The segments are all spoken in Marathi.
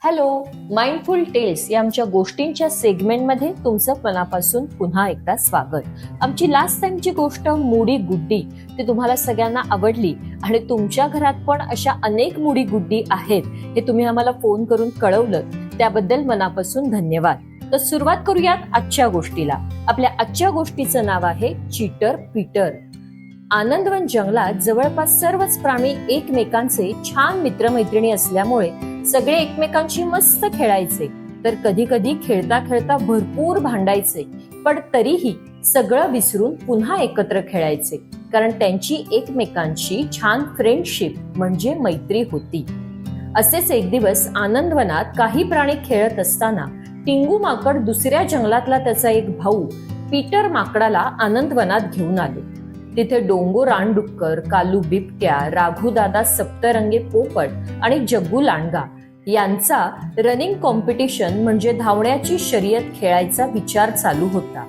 हॅलो, माइंडफुल टेल्स या आमच्या गोष्टींच्या सेगमेंटमध्ये तुमचं मनापासून पुन्हा एकदा स्वागत. आमची लास्ट टाइमची गोष्ट मुडी गुड्डी ती तुम्हाला सगळ्यांना आवडली आणि तुमच्या घरात पण अशा अनेक मुडी गुड्डी आहेत हे तुम्ही आम्हाला फोन करून कळवलं, त्याबद्दल मनापासून धन्यवाद. तर सुरुवात करूयात आजच्या गोष्टीला. आपल्या आजच्या गोष्टीचं नाव आहे चीटर पीटर. आनंदवन जंगलात जवळपास सर्वच प्राणी एकमेकांचे छान मित्रमैत्रिणी असल्यामुळे सगळे एकमेकांशी मस्त खेळायचे, तर कधी कधी खेळता खेळता भरपूर भांडायचे, पण तरीही सगळं विसरून पुन्हा एकत्र खेळायचे, कारण त्यांची एकमेकांची छान फ्रेंडशिप म्हणजे मैत्री होती. असेच एक दिवस आनंदवनात काही प्राणी खेळत असताना टिंगू माकड दुसऱ्या जंगलातला त्याचा एक भाऊ पीटर माकडाला आनंदवनात घेऊन आले. तिथे डोंगो रानडुक्कर, कालू बिबट्या, राघूदादा सप्तरंगी पोपट आणि जग्गू लांडगा यांचा रनिंग कॉम्पिटिशन म्हणजे धावण्याची शर्यत खेळायचा विचार चालू होता.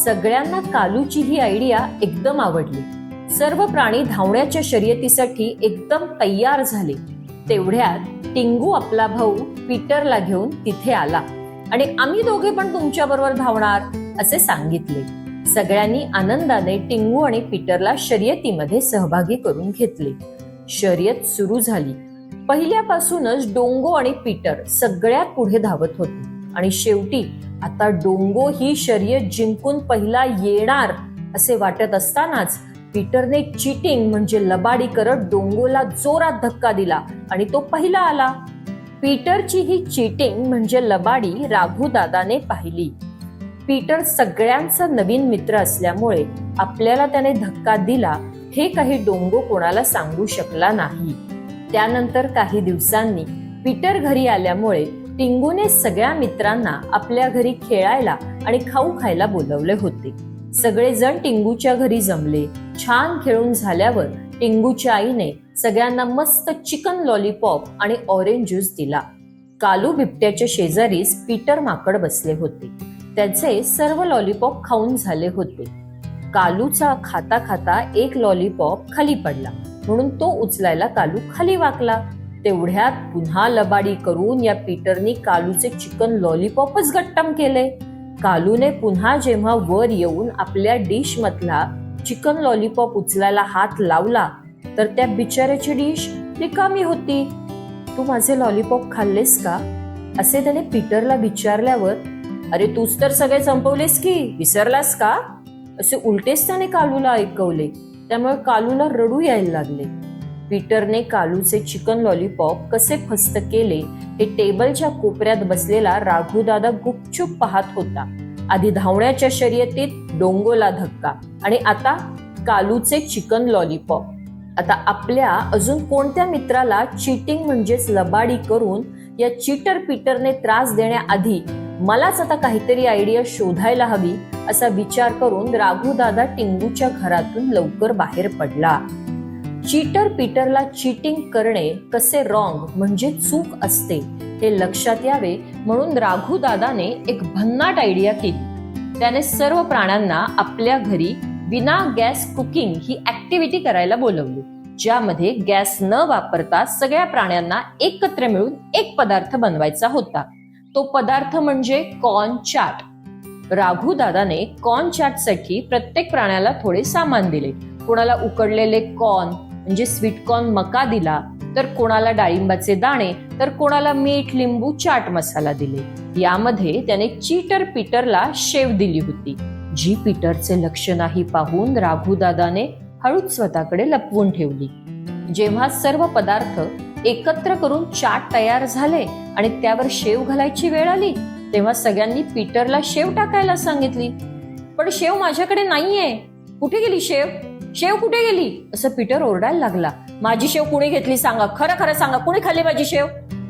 सगळ्यांना कालूची ही आयडिया एकदम आवडली. सर्व प्राणी धावण्याच्या शर्यतीसाठी एकदम तयार झाले. तेवढ्यात टिंगू आपला भाऊ पीटरला घेऊन तिथे आला आणि आम्ही दोघे पण तुमच्या बरोबर धावणार असे सांगितले. सगळ्यांनी आनंदाने टिंगू आणि पीटरला शर्यतीमध्ये सहभागी करून घेतले. शर्यत सुरू झाली. पहिल्यापासूनच डोंगो आणि पीटर सगळ्यात पुढे धावत होते आणि शेवटी आता डोंगो ही शर्यत जिंकून पहिला येणार असे वाटत असतानाच पीटरने चीटिंग म्हणजे लबाडी करत डोंगोला जोरात धक्का दिला आणि तो पहिला आला. पीटरची ही चीटिंग म्हणजे लबाडी राघूदादाने पाहिली. पीटर सगळ्यांचा नवीन मित्र असल्यामुळे आपल्याला त्याने धक्का दिला हे काही डोंगो कोणाला सांगू शकला नाही. त्यानंतर काही दिवसांनी पीटर घरी आल्यामुळे टिंगूने सगळ्या मित्रांना आपल्या घरी खेळायला आणि खाऊ खायला बोलवले होते. सगळेजण टिंगूच्या घरी जमले. छान खेळून झाल्यावर टिंगूच्या आईने सगळ्यांना मस्त चिकन लॉलीपॉप आणि ऑरेंज ज्यूस दिला. कालू बिबट्याच्या शेजारीच पीटर माकड बसले होते. त्याचे सर्व लॉलीपॉप खाऊन झाले होते. कालूचा खाता खाता एक लॉलीपॉप खाली पडला, म्हणून तो उचलायला कालू खाली वाकला. तेवढ्यात पुन्हा लबाडी करून या पीटरनी कालूचे चिकन लॉलीपॉपच गट्टम केले. कालूने पुन्हा जेव्हा वर येऊन आपल्या डिश मधला चिकन लॉलीपॉप उचलायला हात लावला तर त्या बिचाऱ्याची डिश रिकामी होती. तू माझे लॉलीपॉप खाल्लेस का असे त्याने पीटरला विचारल्यावर, अरे तूच तर सगळे संपवलेस की, विसरलास का असे उलटेच त्याने कालूला ऐकवले. त्यामुळे कालूला रडू यायला लागले. पीटरने कालूचे चिकन लॉलीपॉप कसे फस्त केले हे टेबलच्या कोपऱ्यात बसलेला राघूदादा गुपचूप पाहत होता. आधी धावण्याच्या शर्यतीत डोंगोला धक्का आणि आता कालूचे चिकन लॉलीपॉप. आता आपल्या अजून कोणत्या मित्राला चीटिंग म्हणजेच लबाडी करून या चीटर पीटरने त्रास देण्याआधी मलाच आता काहीतरी आयडिया शोधायला हवी असा विचार करून राघूदादा टिंगूच्या घरातून लवकर बाहेर पडला. चीटर पीटरला चीटिंग करणे कसे रॉंग म्हणजे चूक असते हे लक्षात यावे म्हणून राघूदादाने एक भन्नाट आयडिया केली. त्याने सर्व प्राण्यांना आपल्या घरी विना गॅस कुकिंग ही ऍक्टिव्हिटी करायला बोलवली, ज्यामध्ये गॅस न वापरता सगळ्या प्राण्यांना एकत्र मिळून एक पदार्थ बनवायचा होता. तो पदार्थ म्हणजे कॉर्न चाट. राघूदादाने कॉर्न चाटसाठी प्रत्येक प्राण्याला थोडे सामान दिले. कोणाला उकडलेले कॉर्न म्हणजे स्वीट कॉर्न मका दिला, तर कोणाला डाळिंबाचे दाणे, तर कोणाला मीठ लिंबू चाट मसाला दिले. यामध्ये त्याने चीटर पीटरला शेव दिली होती, जी पीटरचे लक्ष नाही पाहून राघूदादाने हळूच स्वतःकडे लपवून ठेवली. जेव्हा सर्व पदार्थ एकत्र करून चाट तयार झाले आणि त्यावर शेव घालायची वेळ आली तेव्हा सगळ्यांनी पीटरला शेव टाकायला सांगितली. पण शेव माझ्याकडे नाहीये, कुठे गेली शेव, शेव कुठे गेली असं पीटर ओरडायला लागला. माझी शेव कुणी घेतली सांगा, खरं खरं सांगा, कुणी खाल्ली माझी शेव.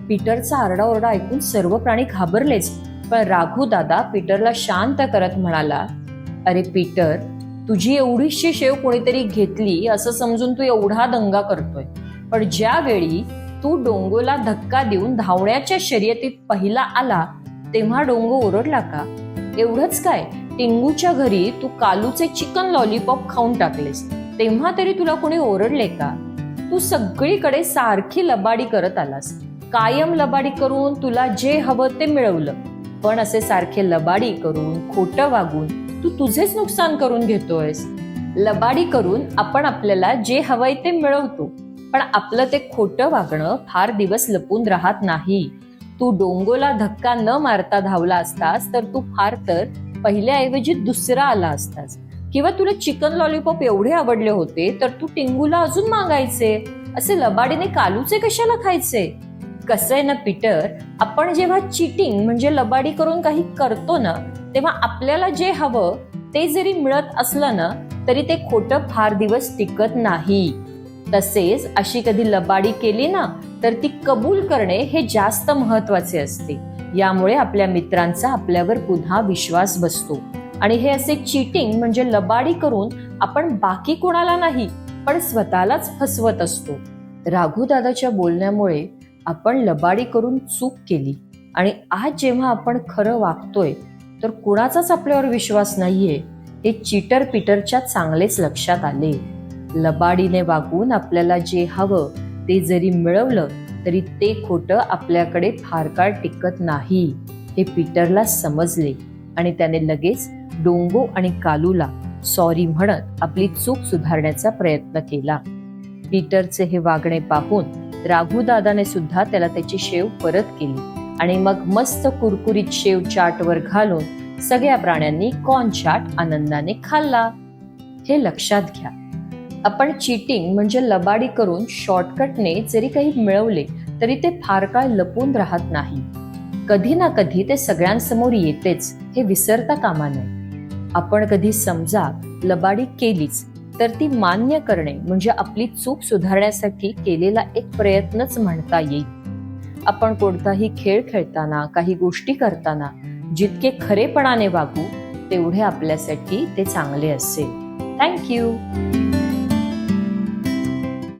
पीटरचा आरडाओरडा ऐकून सर्व प्राणी घाबरलेच, पण राघूदादा पीटरला शांत करत म्हणाला, अरे पीटर, तुझी एवढीशी शेव कोणीतरी घेतली असं समजून तू एवढा दंगा करतोय, पण ज्यावेळी तू डोंगोला धक्का देऊन धावण्याच्या शर्यतीत पहिला आला तेव्हा डोंगो ओरडला का? एवढंच काय, टिंगूच्या घरी तू कालूचे चिकन लॉलीपॉप खाऊन टाकलेस तेव्हा तरी तुला कोणी ओरडले का? तू सगळीकडे सारखी लबाडी करत आलास, कायम लबाडी करून तुला जे हवं ते मिळवलं, पण असे सारखे लबाडी करून खोटं वागून तू तुझेच नुकसान करून घेतोयस. लबाडी करून आपण आपल्याला जे हवंय ते मिळवतो, पण आपलं ते खोटं वागणं फार दिवस लपून राहत नाही. तू डोंगोला धक्का न मारता धावला असतास तर तू फार तर पहिल्याऐवजी दुसरा आला असतास. किंवा तुला चिकन लॉलीपॉप एवढे आवडले होते तर तू टिंगूला अजून मागायचे. असे लबाडीने कालूचे कशाला खायचे? कसं आहे ना पीटर, आपण जेव्हा चिटिंग म्हणजे लबाडी करून काही करतो ना, तेव्हा आपल्याला जे हवं ते जरी मिळत असलं ना तरी ते खोटं फार दिवस टिकत नाही. तसेच अशी कधी लबाडी केली ना तर ती कबूल करणे हे जास्त महत्वाचे असते. यामुळे आपल्या मित्रांचा आपल्यावर पुन्हा विश्वास बसतो. आणि हे असे चीटिंग म्हणजे लबाडी करून आपण बाकी कोणाला नाही पण स्वतःलाच फसवत असतो. राघू दादाच्या बोलण्यामुळे आपण लबाडी करून चूक केली आणि आज जेव्हा आपण खरं वागतोय तर कुणाचाच आपल्यावर विश्वास नाहीये हे चीटर पीटरच्या चांगलेच लक्षात आले. लबाडीने वागून आपल्याला जे हवं ते जरी मिळवलं तरी ते खोटं आपल्याकडे फार काळ टिकत नाही हे पीटरला समजले आणि त्याने लगेच डोंगो आणि कालूला सॉरी म्हणत आपली चूक सुधारण्याचा प्रयत्न केला. पीटरचे हे वागणे पाहून राघू दादाने सुद्धा त्याला त्याची शेव परत केली आणि मग मस्त कुरकुरीत शेव चाटवर घालून सगळ्या प्राण्यांनी कॉर्न चाट आनंदाने खाल्ला. हे लक्षात घ्या, आपण चीटिंग म्हणजे लबाडी करून शॉर्टकटने जरी काही मिळवले तरी ते फार काळ लपून राहत नाही. कधी ना कधी ते सगळ्यांसमोर येतेच हे विसरता कामा नये. आपण कधी समजा लबाडी केलीच तर ती मान्य करणे म्हणजे आपली चूक सुधारण्यासाठी केलेला एक प्रयत्नच म्हणता येईल. आपण कोणताही खेळ खेळताना काही गोष्टी करताना जितके खरेपणाने वागू तेवढे आपल्यासाठी ते चांगले असेल. थँक्यू.